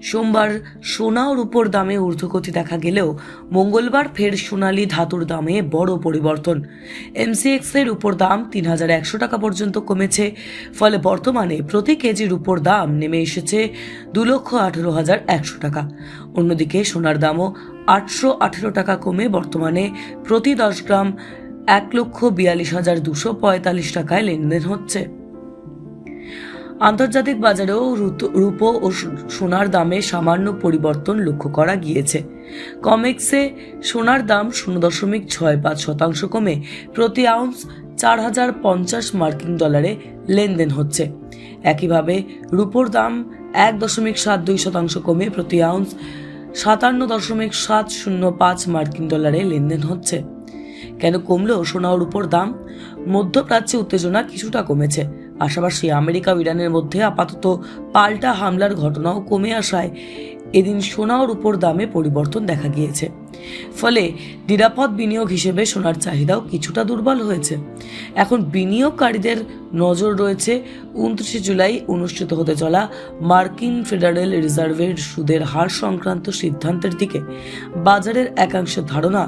সোমবার সোনা ও রূপোর দামে ঊর্ধ্বগতি দেখা গেলেও মঙ্গলবার ফের সোনালী ধাতুর দামে বড় পরিবর্তন। এমসিএক্স এর রূপোর দাম ৩,১০০ টাকা পর্যন্ত কমেছে। ফলে বর্তমানে প্রতি কেজি রূপোর দাম নেমে এসেছে ২,১৮,১০০ টাকা। অন্যদিকে সোনার দামও ৮১৮ টাকা কমে বর্তমানে প্রতি ১০ গ্রাম ১,৪২,২৪৫ টাকায় লেনদেন হচ্ছে। আন্তর্জাতিক বাজারেও রূপো ও সোনার দামে সামান্য পরিবর্তন লক্ষ্য করা গিয়েছে। কমেক্সে সোনার দাম 0.65% কমে প্রতি আউন্স ৪,০৫০ মার্কিন ডলারে লেনদেন হচ্ছে। একইভাবে রূপোর দাম ১.৭২% কমে প্রতি আউন্স ৫৭.৭০৫ মার্কিন ডলারে লেনদেন হচ্ছে। কেন কমলো সোনা ও রূপোর দাম? মধ্যপ্রাচ্যে উত্তেজনা কিছুটা কমেছে। পাশাপাশি আমেরিকা ও ইরানের মধ্যে আপাতত পাল্টা হামলার ঘটনাও কমে আসায় এদিন সোনা ও রূপোর দামে পরিবর্তন দেখা গিয়েছে। ফলে নিরাপদ বিনিয়োগ হিসেবে সোনার চাহিদাও কিছুটা দুর্বল হয়েছে। এখন বিনিয়োগকারীদের নজর রয়েছে ২৯ জুলাই অনুষ্ঠিত হতে চলা মার্কিন ফেডারেল রিজার্ভের সুদের হার সংক্রান্ত সিদ্ধান্তের দিকে। বাজারের একাংশের ধারণা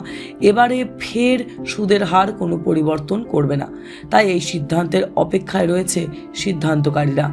এবারে ফের সুদের হার কোনো পরিবর্তন করবে না, তাই এই সিদ্ধান্তের অপেক্ষায় রয়েছে সিদ্ধান্তকারীরা।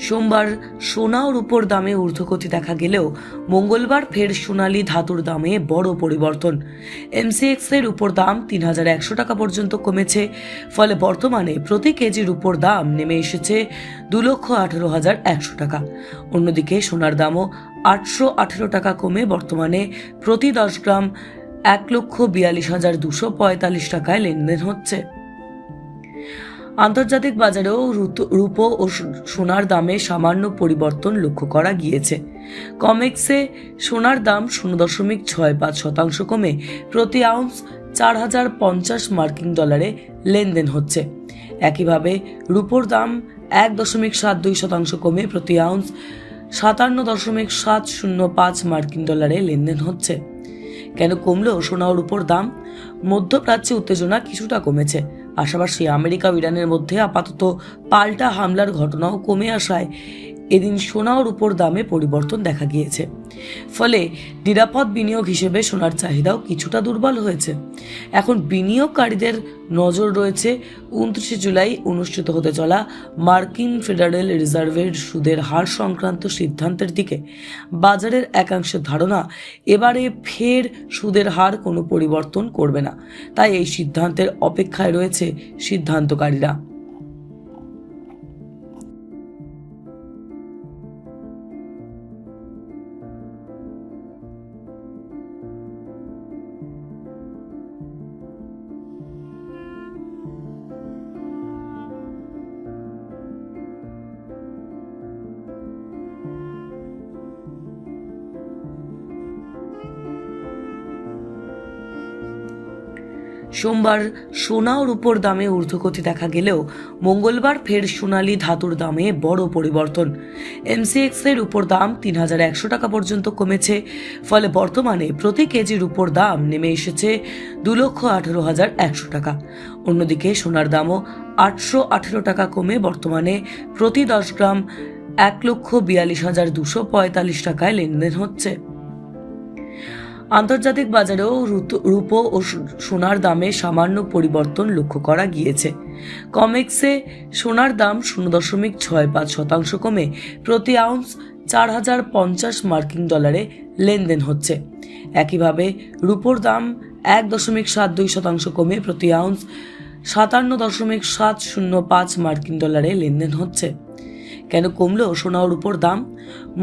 সোমবার সোনা ও রূপোর দামে ঊর্ধ্বগতি দেখা গেলেও মঙ্গলবার ফের সোনালী ধাতুর দামে বড় পরিবর্তন। এমসিএক্স এর রূপোর দাম ৩,১০০ টাকা পর্যন্ত কমেছে। ফলে বর্তমানে প্রতি কেজি রূপোর দাম নেমে এসেছে ২,১৮,১০০ টাকা। অন্যদিকে সোনার দামও ৮১৮ টাকা কমে বর্তমানে প্রতি ১০ গ্রাম ১,৪২,২৪৫ টাকায় লেনদেন হচ্ছে। আন্তর্জাতিক বাজারেও রূপো ও সোনার দামে সামান্য পরিবর্তন লক্ষ্য করা গিয়েছে। কমেক্সে সোনার দাম 0.65% কমে প্রতি আউন্স ৪,০৫০ মার্কিন ডলারে লেনদেন হচ্ছে। একইভাবে রূপোর দাম ১.৭২% কমে প্রতি আউন্স ৫৭.৭০৫ মার্কিন ডলারে লেনদেন হচ্ছে। কেন কমলো সোনা ও রূপোর দাম? মধ্যপ্রাচ্যে উত্তেজনা কিছুটা কমেছে। পাশাপাশি আমেরিকা ও ইরানের মধ্যে আপাতত পাল্টা হামলার ঘটনাও কমে আসায় এদিন সোনা ও রূপোর দামে পরিবর্তন দেখা গিয়েছে। ফলে নিরাপদ বিনিয়োগ হিসেবে সোনার চাহিদাও কিছুটা দুর্বল হয়েছে। এখন বিনিয়োগকারীদের নজর রয়েছে ২৯ জুলাই অনুষ্ঠিত হতে চলা মার্কিন ফেডারেল রিজার্ভের সুদের হার সংক্রান্ত সিদ্ধান্তের দিকে। বাজারের একাংশের ধারণা এবারে ফের সুদের হার কোনো পরিবর্তন করবে না, তাই এই সিদ্ধান্তের অপেক্ষায় রয়েছে সিদ্ধান্তকারীরা। সোমবার সোনা ও রূপোর দামে ঊর্ধ্বগতি দেখা গেলেও মঙ্গলবার ফের সোনালী ধাতুর দামে বড় পরিবর্তন। এমসিএক্স এর রূপোর দাম ৩,১০০ টাকা পর্যন্ত কমেছে। ফলে বর্তমানে প্রতি কেজি রূপোর দাম নেমে এসেছে ২,১৮,১০০ টাকা। অন্যদিকে সোনার দামও ৮১৮ টাকা কমে বর্তমানে প্রতি ১০ গ্রাম ১,৪২,২৪৫ টাকায় লেনদেন হচ্ছে। আন্তর্জাতিক বাজারেও রূপো ও সোনার দামে সামান্য পরিবর্তন লক্ষ্য করা গিয়েছে। কমেক্সে সোনার দাম 0.65% কমে প্রতি আউন্স ৪,০৫০ মার্কিন ডলারে লেনদেন হচ্ছে। একইভাবে রূপোর দাম ১.৭২% কমে প্রতি আউন্স ৫৭.৭০৫ মার্কিন ডলারে লেনদেন হচ্ছে। কেন কমলো সোনা ও রূপোর দাম?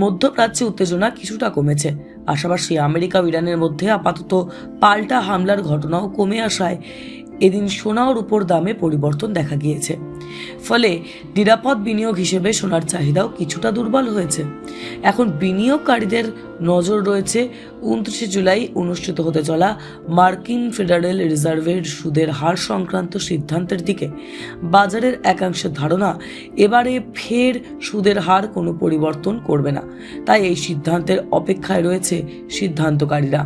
মধ্যপ্রাচ্যে উত্তেজনা কিছুটা কমেছে। পাশাপাশি আমেরিকা ও ইরানের মধ্যে আপাতত পাল্টা হামলার ঘটনাও কমে আসায় এদিন সোনা ও রূপোর দামে পরিবর্তন দেখা গিয়েছে। ফলে নিরাপদ বিনিয়োগ হিসেবে সোনার চাহিদাও কিছুটা দুর্বল হয়েছে। এখন বিনিয়োগকারীদের নজর রয়েছে 29 জুলাই অনুষ্ঠিত হতে চলা মার্কিন ফেডারেল রিজার্ভের সুদের হার সংক্রান্ত সিদ্ধান্তের দিকে। বাজারের একাংশের ধারণা, এবারে ফের সুদের হার কোনো পরিবর্তন করবে না, তাই এই সিদ্ধান্তের অপেক্ষায় রয়েছে সিদ্ধান্তকারীরা।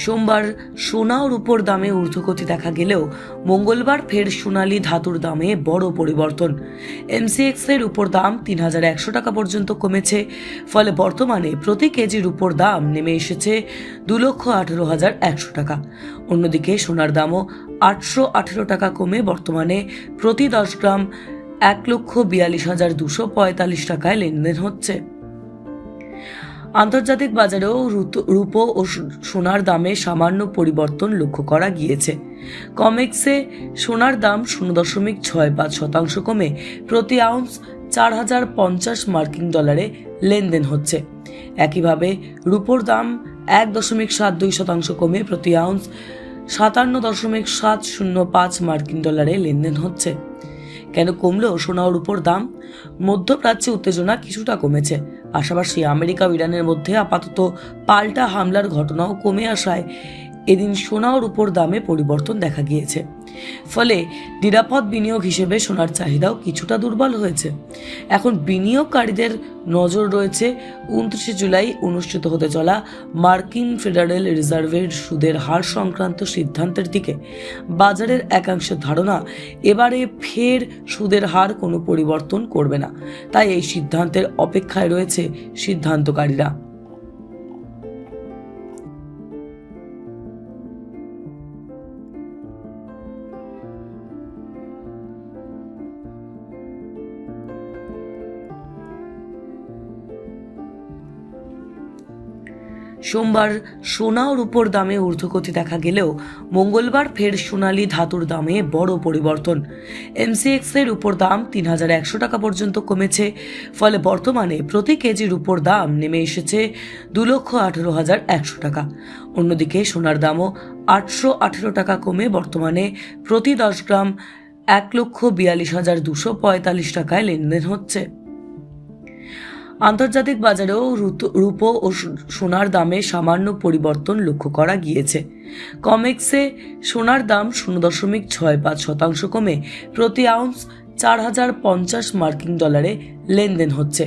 সোমবার সোনা ও রূপোর দামে ঊর্ধ্বগতি দেখা গেলেও মঙ্গলবার ফের সোনালী ধাতুর দামে বড় পরিবর্তন। এমসিএক্স এর রূপোর দাম 3,100 টাকা পর্যন্ত কমেছে। ফলে বর্তমানে প্রতি কেজি রূপোর দাম নেমে এসেছে 2,18,100 টাকা। অন্যদিকে সোনার দামও 818 টাকা কমে বর্তমানে প্রতি 10 গ্রাম 1,42,245 টাকায় লেনদেন হচ্ছে। আন্তর্জাতিক বাজারেও রূপো ও সোনার দামে সামান্য পরিবর্তন লক্ষ্য করা গিয়েছে। কমেক্সে সোনার দাম 0.65% কমে প্রতি আউন্স 4,050 মার্কিন ডলারে লেনদেন হচ্ছে। একইভাবে রূপোর দাম 1.72% কমে প্রতি আউন্স 57.705 মার্কিন ডলারে লেনদেন হচ্ছে। কেন কমলো সোনা ও রূপোর দাম? মধ্যপ্রাচ্যে উত্তেজনা কিছুটা কমেছে। পাশাপাশি আমেরিকা ও ইরানের মধ্যে আপাতত পাল্টা হামলার ঘটনাও কমে আসায় এদিন সোনা ও রূপোর দামে পরিবর্তন দেখা গিয়েছে। ফলে নিরাপদ বিনিয়োগ হিসেবে সোনার চাহিদাও কিছুটা দুর্বল হয়েছে। এখন বিনিয়োগকারীদের নজর রয়েছে 29 জুলাই অনুষ্ঠিত হতে চলা মার্কিন ফেডারেল রিজার্ভের সুদের হার সংক্রান্ত সিদ্ধান্তের দিকে। বাজারের একাংশের ধারণা, এবারে ফের সুদের হার কোনো পরিবর্তন করবে না, তাই এই সিদ্ধান্তের অপেক্ষায় রয়েছে সিদ্ধান্তকারীরা। সোমবার সোনা ও রূপোর দামে ঊর্ধ্বগতি দেখা গেলেও মঙ্গলবার ফের সোনালী ধাতুর দামে বড় পরিবর্তন। এমসিএক্স এর রূপোর দাম 3,100 টাকা পর্যন্ত কমেছে। ফলে বর্তমানে প্রতি কেজি রূপোর দাম নেমে এসেছে 2,18,100 টাকা। অন্যদিকে সোনার দামও 818 টাকা কমে বর্তমানে প্রতি 10 গ্রাম 1,42,245 টাকায় লেনদেন হচ্ছে। আন্তর্জাতিক বাজারেও রূপো ও সোনার দামে সামান্য পরিবর্তন লক্ষ্য করা গিয়েছে। কমেক্সে সোনার দাম 0.65% কমে প্রতি আউন্স 4,050 মার্কিন ডলারে লেনদেন হচ্ছে।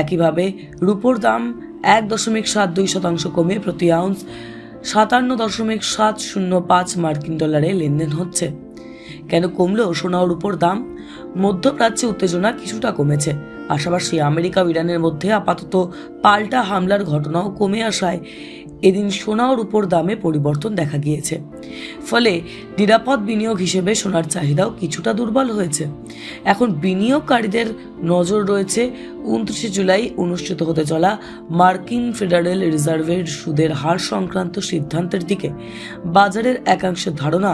একইভাবে রূপোর দাম 1.72% কমে প্রতি আউন্স 57.705 মার্কিন ডলারে লেনদেন হচ্ছে। কেন কমলো সোনা ও রূপোর দাম? মধ্যপ্রাচ্যে উত্তেজনা কিছুটা কমেছে। পাশাপাশি আমেরিকা ও ইরানের মধ্যে আপাতত পাল্টা হামলার ঘটনাও কমে আসায় এদিন সোনা ও রূপোর দামে পরিবর্তন দেখা গিয়েছে। ফলে নিরাপদ বিনিয়োগ হিসেবে সোনার চাহিদাও কিছুটা দুর্বল হয়েছে। এখন বিনিয়োগকারীদের নজর রয়েছে 29 জুলাই অনুষ্ঠিত হতে চলা মার্কিন ফেডারেল রিজার্ভের সুদের হার সংক্রান্ত সিদ্ধান্তের দিকে। বাজারের একাংশের ধারণা,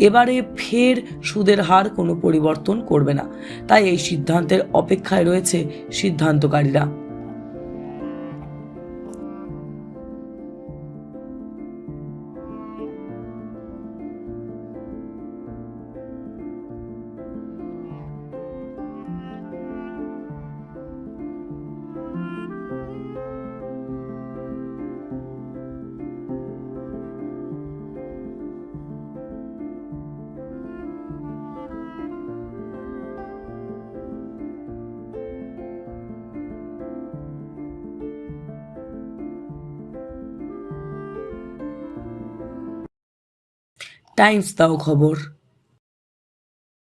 এবারে ফের সুদের হার কোনো পরিবর্তন করবে না, তাই এই সিদ্ধান্তের অপেক্ষায় রয়েছে সিদ্ধান্তকারীরা। টাইমস দাও খবর।